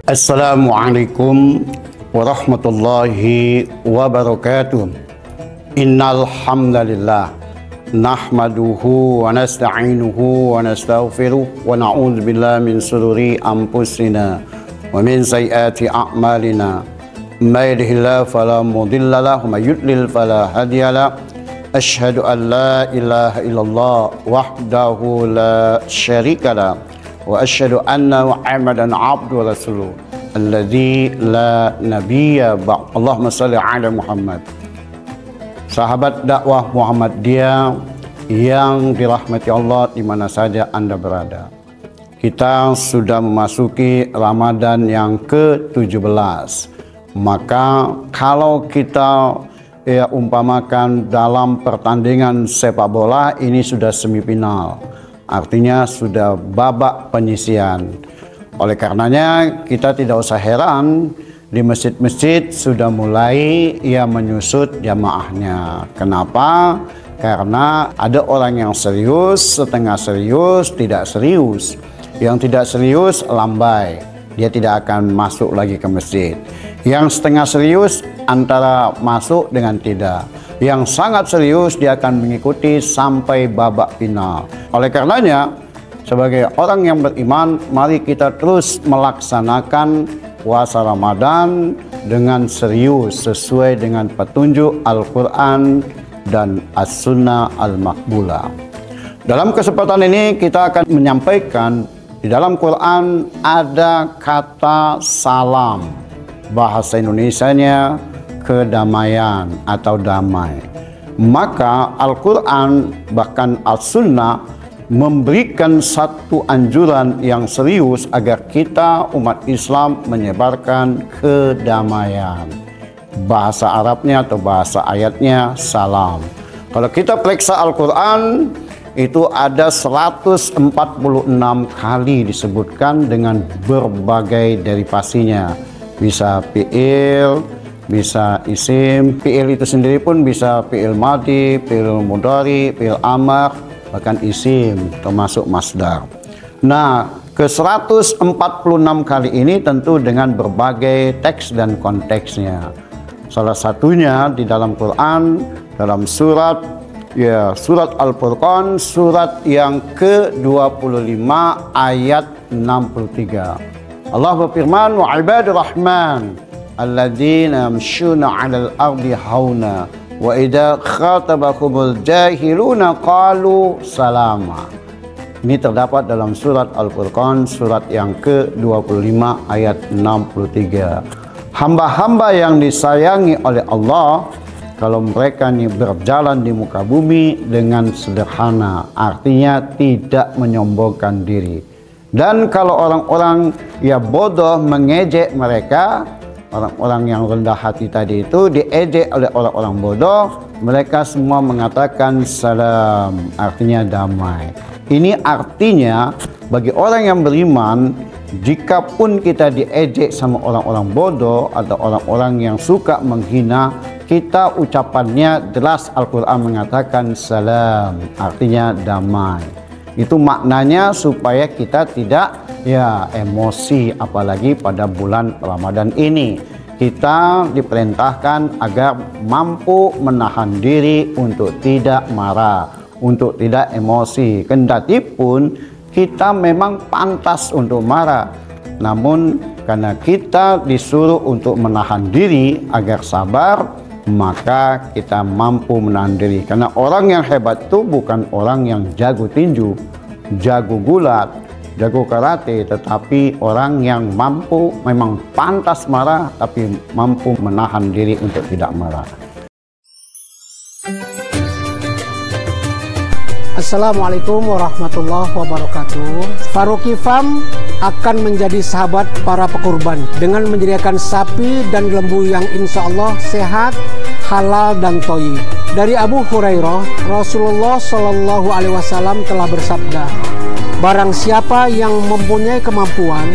Assalamualaikum warahmatullahi wabarakatuh. Innal hamdalillah nahmaduhu wa nasta'inuhu wa nastaghfiruh wa na'udzu billahi min shururi anfusina wa min sayyiati a'malina. May yahdihillahu fala mudilla lahu wa may yudlil fala hadiya lahu. Asyhadu an la ilaha illallah wahdahu la syarika lahu wa asyhadu anna Muhammadan abduhu wa rasuluh alladzi la nabiyya ba'd. Allahumma shalli ala Muhammad. Sahabat dakwah Muhammadiyah yang dirahmati Allah di mana saja Anda berada. Kita sudah memasuki Ramadan yang ke-17. Maka kalau kita umpamakan dalam pertandingan sepak bola, ini sudah semifinal. Artinya sudah babak penyisihan. Oleh karenanya kita tidak usah heran di masjid-masjid sudah mulai menyusut jamaahnya. Kenapa? Karena ada orang yang serius, setengah serius, tidak serius. Yang tidak serius lambai, dia tidak akan masuk lagi ke masjid. Yang setengah serius antara masuk dengan tidak. Yang sangat serius dia akan mengikuti sampai babak final. Oleh karenanya, sebagai orang yang beriman, mari kita terus melaksanakan puasa Ramadan dengan serius sesuai dengan petunjuk Al-Quran dan As-Sunnah Al-Maqbulah. Dalam kesempatan ini kita akan menyampaikan di dalam Quran ada kata salam. Bahasa Indonesianya kedamaian atau damai. Maka Al-Quran bahkan As-Sunnah memberikan satu anjuran yang serius agar kita umat Islam menyebarkan kedamaian. Bahasa Arabnya atau bahasa ayatnya salam. Kalau kita periksa Al-Quran, itu ada 146 kali disebutkan dengan berbagai derivasinya. Bisa fi'il, bisa isim. Fi'il itu sendiri pun bisa fi'il madhi, fi'il mudhari, fi'il amr, bahkan isim termasuk masdar. Nah, ke 146 kali ini tentu dengan berbagai teks dan konteksnya. Salah satunya di dalam Quran, dalam surat Al-Furqan, surat yang ke-25 ayat 63. Allah berfirman, wa ibadur rahman alladzina yamshuna 'alal ardi hauna wa idza khatabahumul jahiluna qalu salama. Ini terdapat dalam surat Al-Furqan, surat yang ke-25 ayat 63. Hamba-hamba yang disayangi oleh Allah, kalau mereka ini berjalan di muka bumi dengan sederhana, artinya tidak menyombongkan diri. Dan kalau orang-orang bodoh mengejek mereka, orang-orang yang rendah hati tadi itu diejek oleh orang-orang bodoh, mereka semua mengatakan salam, artinya damai. Ini artinya bagi orang yang beriman, jikapun kita diejek sama orang-orang bodoh atau orang-orang yang suka menghina, kita ucapannya jelas Al-Quran mengatakan salam, artinya damai. Itu maknanya supaya kita tidak emosi, apalagi pada bulan Ramadan ini. Kita diperintahkan agar mampu menahan diri untuk tidak marah, untuk tidak emosi. Kendati pun kita memang pantas untuk marah, namun karena kita disuruh untuk menahan diri agar sabar, maka kita mampu menahan diri. Karena orang yang hebat itu bukan orang yang jago tinju, jago gulat, jago karate, tetapi orang yang mampu, memang pantas marah, tapi mampu menahan diri untuk tidak marah. Assalamualaikum warahmatullahi wabarakatuh. Faruqi Farm akan menjadi sahabat para pekurban dengan menyediakan sapi dan lembu yang insya Allah sehat, halal dan thayyib. Dari Abu Hurairah, Rasulullah Shallallahu Alaihi Wasallam telah bersabda, barang siapa yang mempunyai kemampuan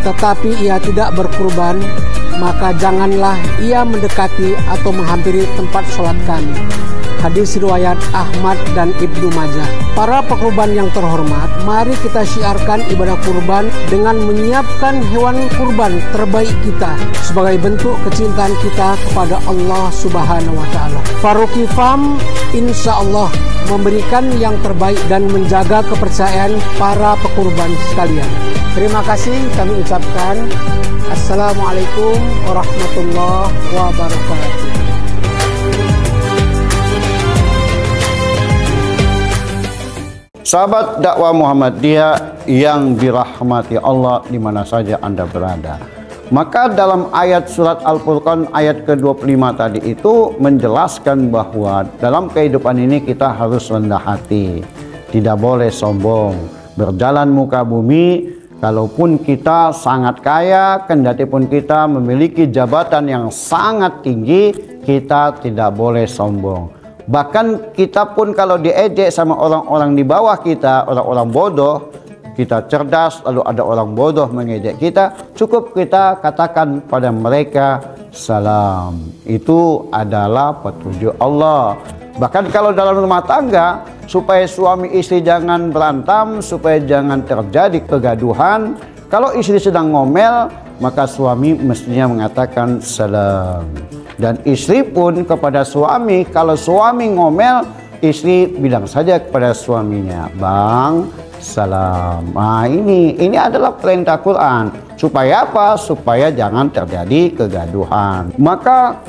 tetapi ia tidak berkurban, maka janganlah ia mendekati atau menghampiri tempat sholat kami. Hadis riwayat Ahmad dan Ibnu Majah. Para pekurban yang terhormat, mari kita syiarkan ibadah kurban dengan menyiapkan hewan kurban terbaik kita sebagai bentuk kecintaan kita kepada Allah Subhanahu wa taala. Faruqi Farm insya Allah memberikan yang terbaik dan menjaga kepercayaan para pekurban sekalian. Terima kasih kami ucapkan. Assalamualaikum warahmatullahi wabarakatuh. Sahabat dakwah Muhammadiyah yang dirahmati Allah di mana saja Anda berada. Maka dalam ayat surat Al-Furqan ayat ke-25 tadi itu menjelaskan bahwa dalam kehidupan ini kita harus rendah hati, tidak boleh sombong, berjalan muka bumi. Kalaupun kita sangat kaya, kendati pun kita memiliki jabatan yang sangat tinggi, kita tidak boleh sombong. Bahkan kita pun kalau diejek sama orang-orang di bawah kita, orang-orang bodoh, kita cerdas lalu ada orang bodoh mengejek kita, cukup kita katakan pada mereka salam. Itu adalah petunjuk Allah. Bahkan kalau dalam rumah tangga, supaya suami istri jangan berantem, supaya jangan terjadi kegaduhan, kalau istri sedang ngomel, maka suami mestinya mengatakan salam. Dan istri pun kepada suami, kalau suami ngomel, istri bilang saja kepada suaminya, Bang, salam. Nah ini adalah perintah Quran. Supaya apa? Supaya jangan terjadi kegaduhan. Maka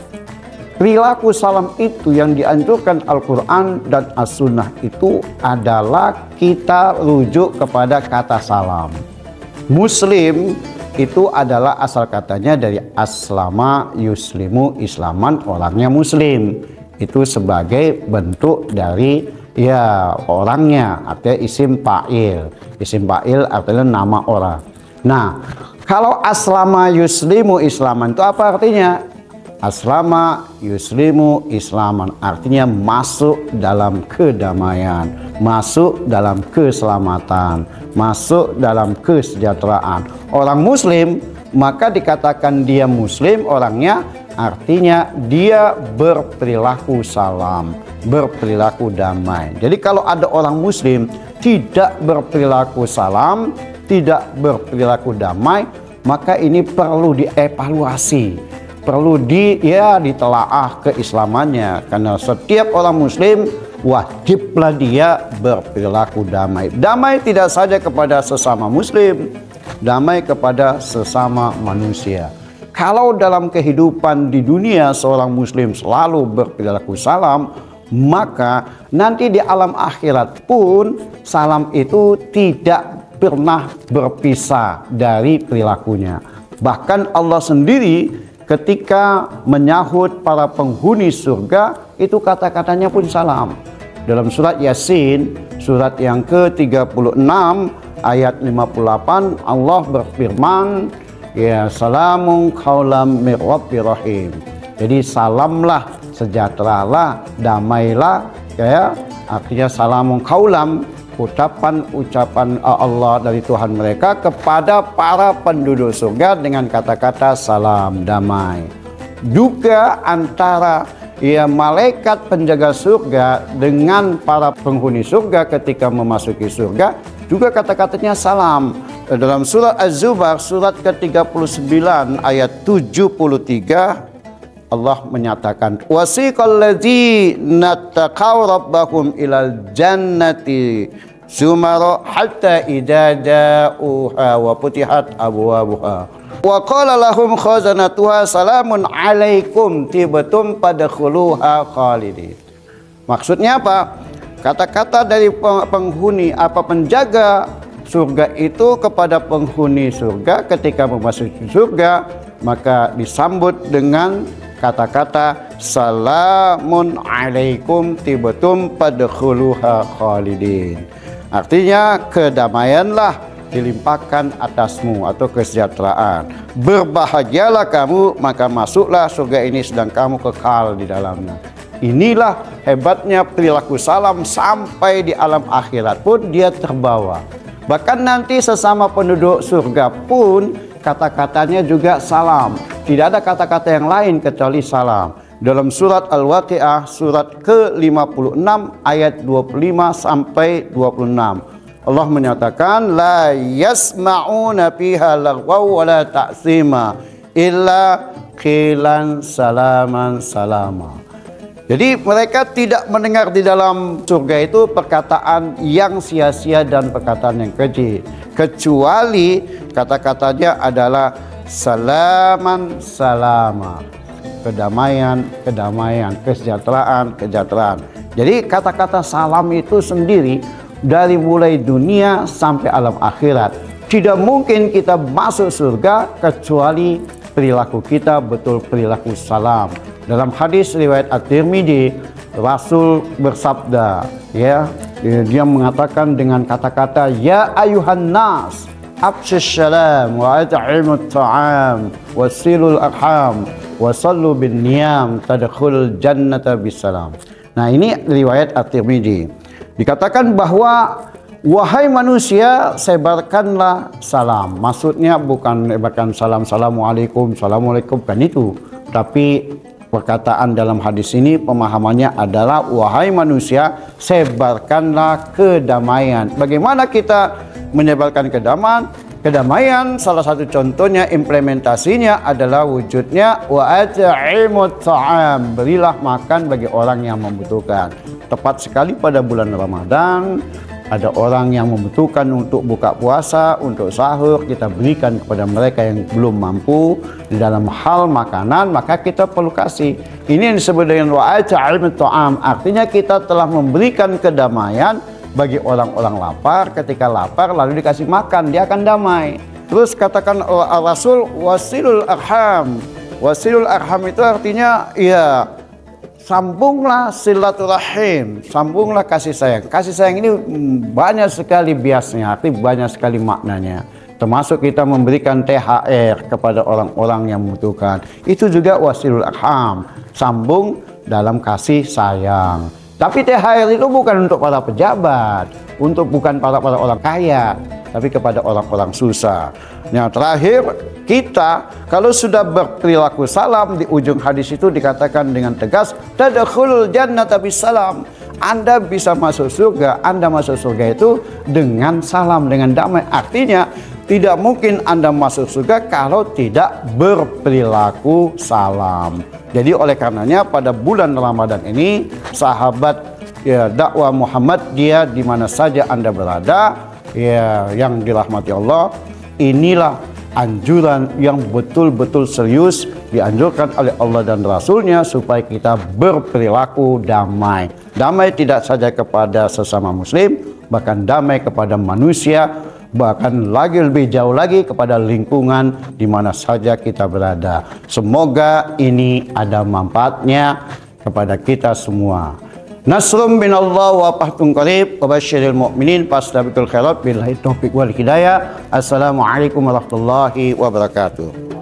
perilaku salam itu yang dianjurkan Al-Quran dan As-Sunnah itu adalah kita rujuk kepada kata salam. Muslim itu adalah asal katanya dari aslama yuslimu, islaman, orangnya muslim. Itu sebagai bentuk dari ya orangnya, artinya isim fa'il. Isim fa'il artinya nama orang. Nah, kalau aslama yuslimu islaman itu apa artinya? Aslama yuslimu islaman artinya masuk dalam kedamaian, masuk dalam keselamatan, masuk dalam kesejahteraan. Orang muslim maka dikatakan dia muslim orangnya, artinya dia berperilaku salam, berperilaku damai. Jadi kalau ada orang muslim tidak berperilaku salam, tidak berperilaku damai, maka ini perlu dievaluasi, perlu ditelaah keislamannya. Karena setiap orang muslim wajiblah dia berperilaku damai. Damai tidak saja kepada sesama muslim, damai kepada sesama manusia. Kalau dalam kehidupan di dunia seorang muslim selalu berperilaku salam, maka nanti di alam akhirat pun salam itu tidak pernah berpisah dari perilakunya. Bahkan Allah sendiri ketika menyahut para penghuni surga itu kata-katanya pun salam. Dalam surat Yasin, surat yang ke-36 ayat 58, Allah berfirman, ya salamun qaulam mir rabbir rahim. Jadi salamlah, sejahteralah, damailah, ya artinya salamun qaulam, ucapan Allah dari Tuhan mereka kepada para penduduk surga dengan kata-kata salam, damai. Juga antara malaikat penjaga surga dengan para penghuni surga ketika memasuki surga juga kata-katanya salam. Dalam surat Az-Zumar surat ke-39 ayat 73 Allah menyatakan, wasiqal ladzina taqaw rabbahum ilal jannati zumara hatta idza ja'uha wa futihat abwabuha wa qala lahum khazanatuha salamun alaikum tibtum fadkhuluha khalidin. Maksudnya apa? Kata-kata dari penghuni penjaga surga itu kepada penghuni surga ketika memasuki surga, maka disambut dengan kata-kata salamun alaikum tibtum fadkhuluha khalidin. Artinya kedamaianlah dilimpahkan atasmu atau kesejahteraan. Berbahagialah kamu, maka masuklah surga ini sedang kamu kekal di dalamnya. Inilah hebatnya perilaku salam, sampai di alam akhirat pun dia terbawa. Bahkan nanti sesama penduduk surga pun kata-katanya juga salam. Tidak ada kata-kata yang lain kecuali salam. Dalam surat Al-Waqiah surat ke-56 ayat 25 sampai 26. Allah menyatakan la yasma'una fiha lagwaw wa la ta'sima illa qilan salaman salama. Jadi mereka tidak mendengar di dalam surga itu perkataan yang sia-sia dan perkataan yang keji, kecuali kata-katanya adalah salaman salama, kedamaian, kedamaian, kesejahteraan, kesejahteraan. Jadi kata-kata salam itu sendiri dari mulai dunia sampai alam akhirat. Tidak mungkin kita masuk surga kecuali perilaku kita betul perilaku salam. Dalam hadis riwayat At-Tirmidzi, Rasul bersabda, ya, dia mengatakan dengan kata-kata ya ayuhan nas afshis salam wa at'imut ta'am wasilul arham wa sallu bin niyam tadkhulul jannata bisalam. Nah, ini riwayat At-Tirmidzi. Dikatakan bahwa wahai manusia, sebarkanlah salam. Maksudnya bukan sebarkan salam, assalamualaikum, assalamualaikum, kan itu. Tapi perkataan dalam hadis ini pemahamannya adalah wahai manusia, sebarkanlah kedamaian. Bagaimana kita menyebarkan kedamaian? Kedamaian salah satu contohnya, implementasinya adalah wujudnya wa at'imut ta'am, berilah makan bagi orang yang membutuhkan. Tepat sekali pada bulan Ramadan, ada orang yang membutuhkan untuk buka puasa, untuk sahur, kita berikan kepada mereka yang belum mampu di dalam hal makanan, maka kita perlu kasih. Ini yang disebut dengan wa'at'imut ta'am, artinya kita telah memberikan kedamaian bagi orang-orang lapar. Ketika lapar lalu dikasih makan, dia akan damai. Terus katakan Rasul wasilul arham. Wasilul arham itu artinya ya sambunglah silaturahim, sambunglah kasih sayang. Kasih sayang ini banyak sekali biasnya, arti banyak sekali maknanya. Termasuk kita memberikan THR kepada orang-orang yang membutuhkan. Itu juga wasilul arham, sambung dalam kasih sayang. Tapi THR itu bukan untuk para pejabat, bukan para orang kaya, tapi kepada orang-orang susah. Yang terakhir, kita kalau sudah berperilaku salam, di ujung hadis itu dikatakan dengan tegas, tadkhulul jannata bisalam. Anda bisa masuk surga, Anda masuk surga itu dengan salam, dengan damai. Artinya tidak mungkin Anda masuk surga kalau tidak berperilaku salam. Jadi oleh karenanya pada bulan Ramadan ini, sahabat ya dakwah Muhammad, dia di mana saja Anda berada, ya yang dirahmati Allah, inilah anjuran yang betul-betul serius dianjurkan oleh Allah dan Rasulnya supaya kita berperilaku damai. Damai tidak saja kepada sesama muslim, bahkan damai kepada manusia, bahkan lebih jauh lagi kepada lingkungan di mana saja kita berada. Semoga ini ada manfaatnya kepada kita semua. Nasrum minallah wa fathun qarib wa basyiril mu'minin fastabiqul khairat billahi taufiq wal hidayah. Assalamualaikum warahmatullahi wabarakatuh.